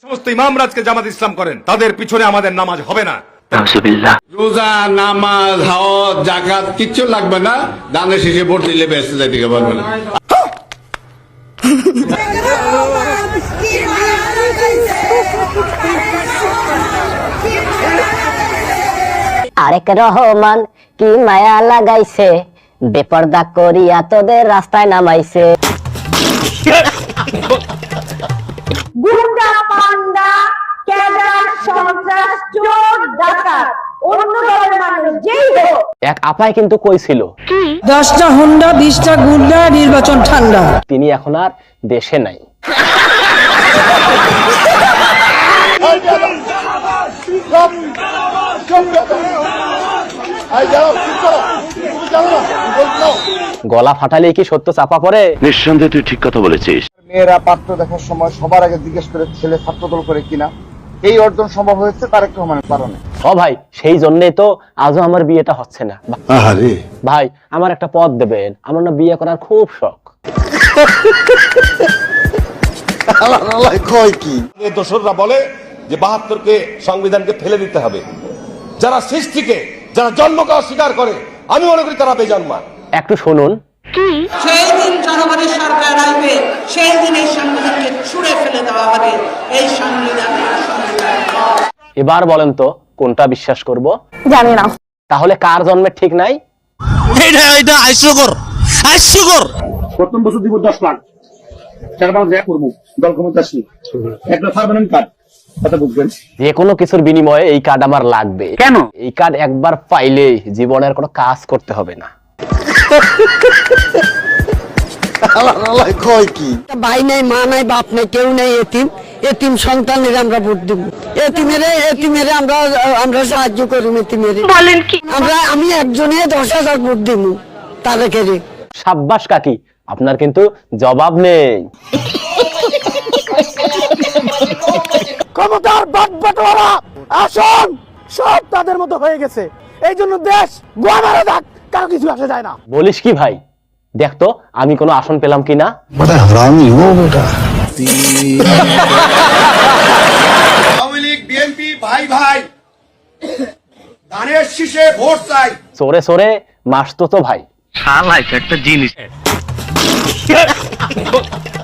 সমস্ত ইমামরাজকে জামাত ইসলাম করেন, তাদের পিছনে আমাদের নামাজ হবে না। রোজা, নামাজ, হাওয়াত, জাকাত কিচ্ছু লাগবে না, দানের শেষে ভোট দিলে বেঁচে যাইতে পারবে না। আরেক রহমান কি মায়া লাগাইছে, বেপরদা করিয়া তোদের রাস্তায় নামাইছে। গুন্ডা, পান্ডা, ক্যাডার, সন্ত্রাস, চোর, ডাকাত, অন্য দলের মানুষ যেই হোক, এক আপায় কিন্তু কইছিল 10টা হুন্ডা 20টা গুন্ডা, নির্বাচন ঠান্ডা। তিনি এখন আর দেশে নাই। গলা ফাটালে কি সত্য চাপা পড়ে? নিঃসন্দেহে তুই ঠিক কথা বলেছিস। মেয়েরা পাত্র দেখার সময় সবার আগে জিজ্ঞেস করে ছেলে ছাত্রদল করে কিনা। এই অর্জন সম্ভব হয়েছে তারেক রহমানের কারণে। ও ভাই, সেই জন্যই তো আজও আমার বিয়েটা হচ্ছে না। ভাই, আমার একটা পদ দেবেন, আমার না বিয়ে করার খুব শখ। দোসররা বলে যে ৭২কে সংবিধানকে ফেলে দিতে হবে। যারা সৃষ্টিকে, যারা জন্মকে অস্বীকার করে, আমি মনে করি তারা বেজন্মা। একটু শুনুন। সেই দিন জনগণের সরকার আসবে, সেই দিন এই সংবিধানকে ছুঁড়ে ফেলে দেওয়া হবে। এই সংবিধান এবার বলেন তো কোনটা বিশ্বাস করব? জানি না। তাহলে কার জন্মের ঠিক নাই? প্রথম বছর দিব 10 লাখ, 4 মাস করবো, দল ক্ষমতা আসলে একটা পার্মানেন্ট কার্ড, কথা বুঝবেন। যে কোনো কিছুর বিনিময়ে এই কার্ড আমার লাগবে। কেন? এই কার্ড একবার পাইলে জীবনের কোনো কাজ করতে হবে না। ভাই নাই, মা নাই, বাপ নাই, কেউ নাই, এতিম। এতিম সন্তানের আমরা ভোট দিব। এতিমেরে আমরা সাহায্য করুন। এতিমেরে বলেন কি? আমি একজনে 10,000 ভোট দিব তাদেরকে। সাব্বাস কাকি, আপনার কিন্তু জবাব নেই। ক্ষমতার বাটবাটোয়ারা আসন সব তাদের মতো হয়ে গেছে। এই জন্য দেশ গোয়া মারা যাক, কারো কিছু আসে যায় না। বলিস কি ভাই? দেখতো আমি কোনো আসন পেলাম কিনা। আওয়ামী লীগ, বিএনপি ভাই ভাই, ধানের শীষে ভোট চাই। চোরে চোরে মাস তো ভাই। শালা একটা জিনিস।